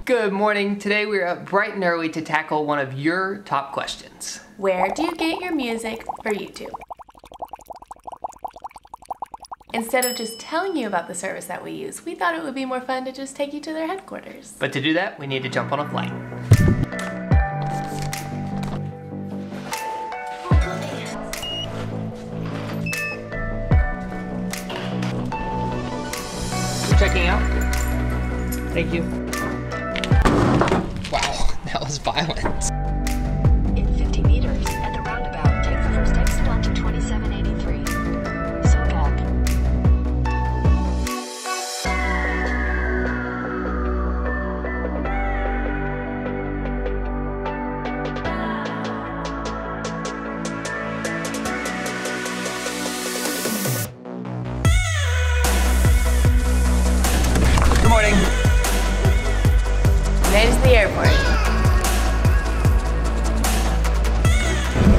Good morning. Today we're up bright and early to tackle one of your top questions. Where do you get your music for YouTube? Instead of just telling you about the service that we use, we thought it would be more fun to just take you to their headquarters. But to do that, we need to jump on a flight. We're checking out. Thank you. Wow, that was violent. In 50 meters, at the roundabout, take the first exit onto 2783. SoCal. Good morning. Made it to the airport.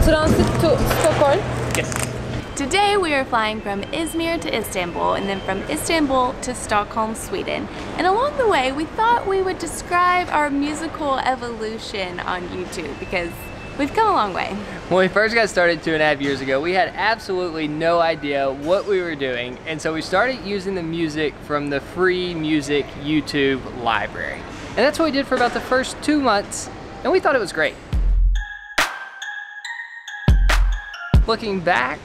Transit to Stockholm. Yes. Today we are flying from Izmir to Istanbul and then from Istanbul to Stockholm, Sweden. And along the way we thought we would describe our musical evolution on YouTube because we've come a long way. When we first got started 2.5 years ago, we had absolutely no idea what we were doing, and so we started using the music from the free music YouTube library. And that's what we did for about the first 2 months, and we thought it was great. Looking back,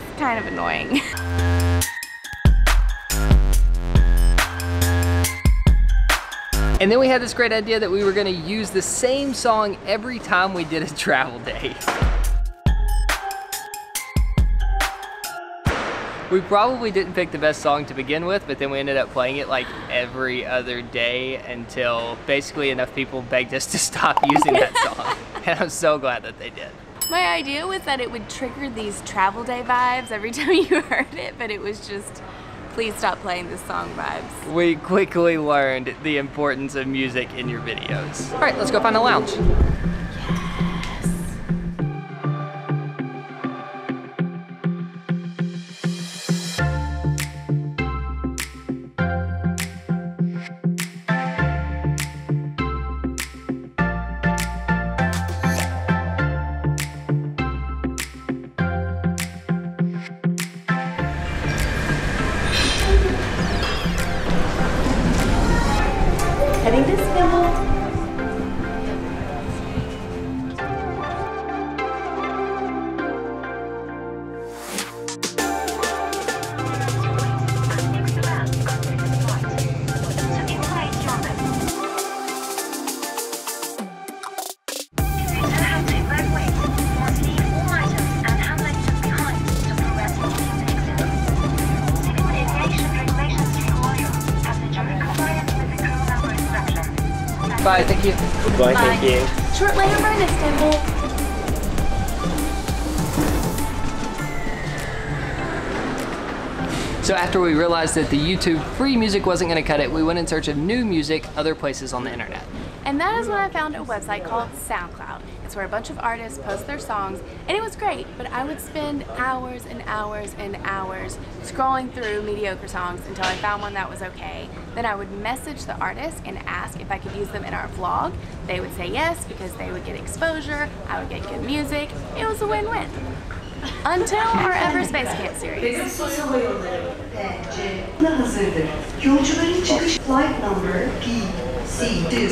It's kind of annoying. and then we had this great idea that we were gonna use the same song every time we did a travel day. We probably didn't pick the best song to begin with, but then we ended up playing it like every other day until basically enough people begged us to stop using that song. And I'm so glad that they did. My idea was that it would trigger these travel day vibes every time you heard it, but it was just, please stop playing this song vibes. We quickly learned the importance of music in your videos. All right, let's go find a lounge. Heading to Istanbul. Bye, thank you. Goodbye, thank you. Short layover in Istanbul. So after we realized that the YouTube free music wasn't gonna cut it, we went in search of new music other places on the internet. And that is when I found a website called SoundCloud. It's where a bunch of artists post their songs, and it was great, but I would spend hours and hours and hours scrolling through mediocre songs until I found one that was okay. Then I would message the artist and ask if I could use them in our vlog. They would say yes because they would get exposure, I would get good music. It was a win-win. Until our Ever Space Camp series. This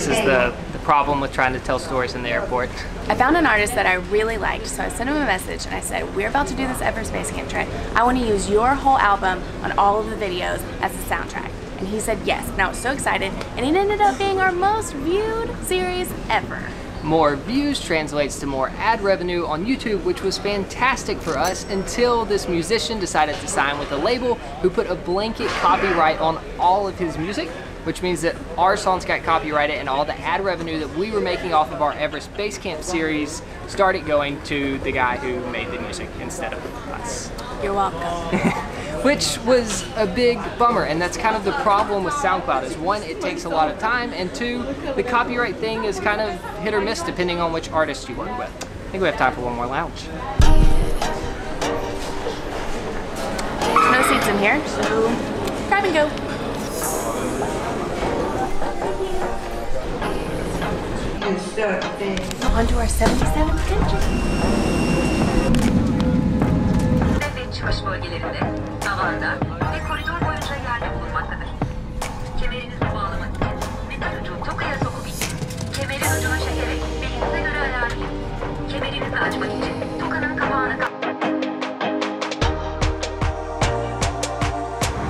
is the problem with trying to tell stories in the airport. I found an artist that I really liked, so I sent him a message and I said, we're about to do this Ever Space Camp trip. I want to use your whole album on all of the videos as the soundtrack. And he said yes, and I was so excited, and it ended up being our most viewed series ever. More views translates to more ad revenue on YouTube, which was fantastic for us until this musician decided to sign with a label who put a blanket copyright on all of his music, which means that our songs got copyrighted and all the ad revenue that we were making off of our Ever Space Camp series started going to the guy who made the music instead of us. You're welcome. Which was a big bummer, and that's kind of the problem with SoundCloud is one, it takes a lot of time, and two, the copyright thing is kind of hit or miss depending on which artist you work with. I think we have time for one more lounge. It's in here, so grab and go. On to our 77th country. çıkış bölgelerinde, tavanlar ve koridor boyunca yerli bulunmaktadır. Kemerinizi bağlamak için metal ucu tokaya sokup kemerin ucunu çekerek belinize göre ayarlayın. Kemerinizi açmak için tokanın kapağını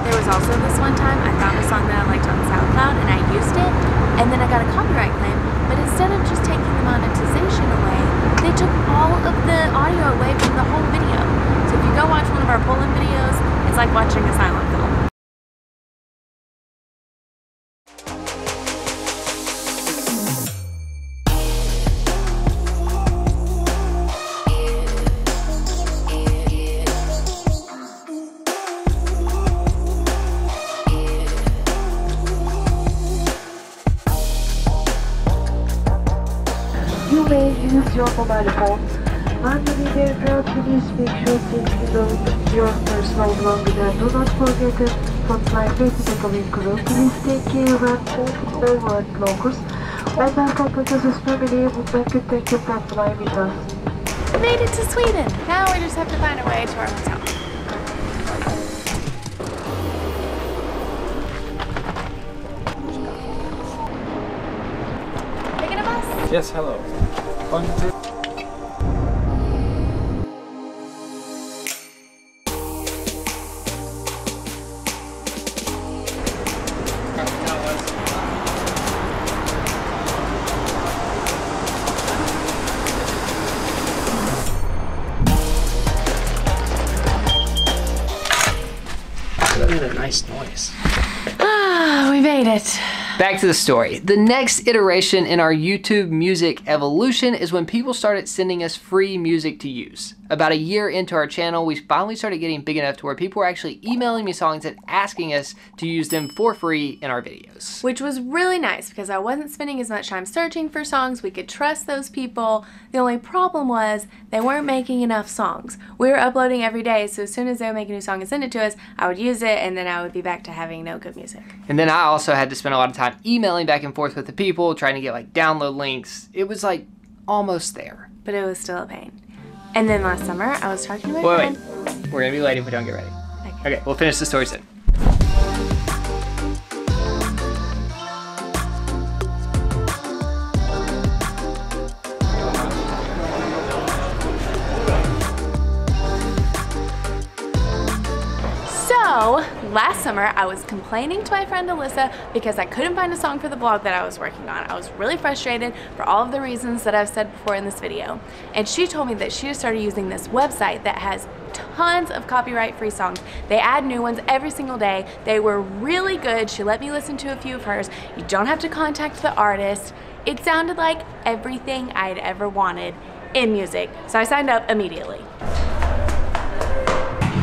There was also this one time I found a song that I liked on SoundCloud and I used it, and then I got a copyright claim, but instead of just taking the monetization away, they took all of the audio away from the whole video. So if you go watch one of our Poland videos, it's like watching a silent film. You may use your mobile phone. When the video appears, please make sure to note your personal belongings and do not forget to comply with the following group. Please take care when all word blockers. When welcome to this family, we thank you for flying with us. We made it to Sweden. Now we just have to find a way to our hotel. Taking a bus? Yes, hello. On the What a nice noise. Ah, we made it. Back to the story. The next iteration in our YouTube music evolution is when people started sending us free music to use. About a year into our channel, we finally started getting big enough to where people were actually emailing me songs and asking us to use them for free in our videos. Which was really nice because I wasn't spending as much time searching for songs. We could trust those people. The only problem was they weren't making enough songs. We were uploading every day, so as soon as they would make a new song and send it to us, I would use it, and then I would be back to having no good music. And then I also had to spend a lot of time emailing back and forth with the people, trying to get like download links. It was like almost there. But it was still a pain. And then last summer, I was talking to my Wait, friend. we're gonna be late if we don't get ready. Okay, we'll finish the story soon. So, last summer I was complaining to my friend Alyssa because I couldn't find a song for the blog that I was working on. I was really frustrated for all of the reasons that I've said before in this video. And she told me that she just started using this website that has tons of copyright-free songs. They add new ones every single day. They were really good. She let me listen to a few of hers. You don't have to contact the artist. It sounded like everything I'd ever wanted in music. So I signed up immediately.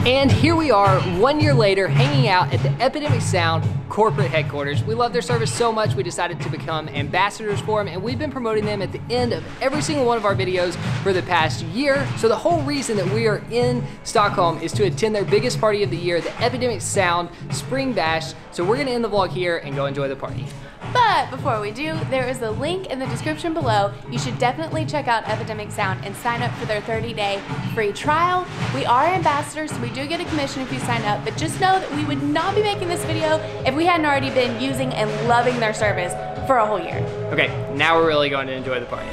And here we are 1 year later hanging out at the Epidemic Sound corporate headquarters. We love their service so much we decided to become ambassadors for them, and we've been promoting them at the end of every single one of our videos for the past year. So the whole reason that we are in Stockholm is to attend their biggest party of the year, the Epidemic Sound Spring Bash. So we're gonna end the vlog here and go enjoy the party. But before we do, there is a link in the description below. You should definitely check out Epidemic Sound and sign up for their 30-day free trial. We are ambassadors, so we do get a commission if you sign up, but just know that we would not be making this video if we hadn't already been using and loving their service for a whole year. Okay, now we're really going to enjoy the party.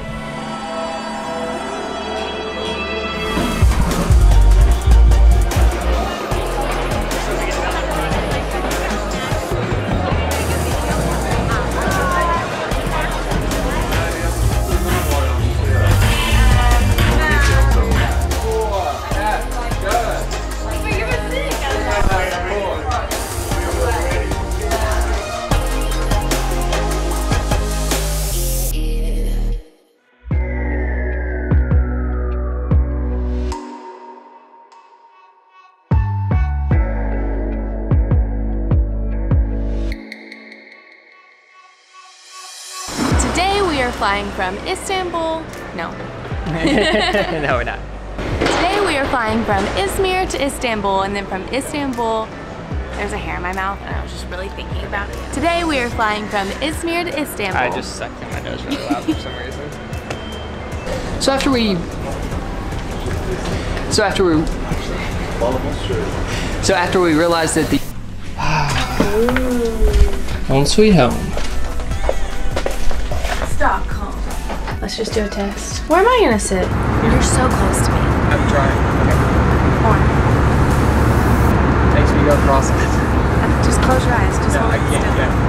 Today we are flying from Istanbul. No. No, we're not. Today we are flying from Izmir to Istanbul, and then from Istanbul There's a hair in my mouth and I was just really thinking about it. Today we are flying from Izmir to Istanbul. I just sucked in my nose really loud for some reason. So after we realized that the home sweet home. Stockholm. Let's just do a test. Where am I gonna sit? You're so close to me. I'm trying. More. Makes me go cross-eyed. Just close your eyes. Just No, hold I it can't. still. Yeah.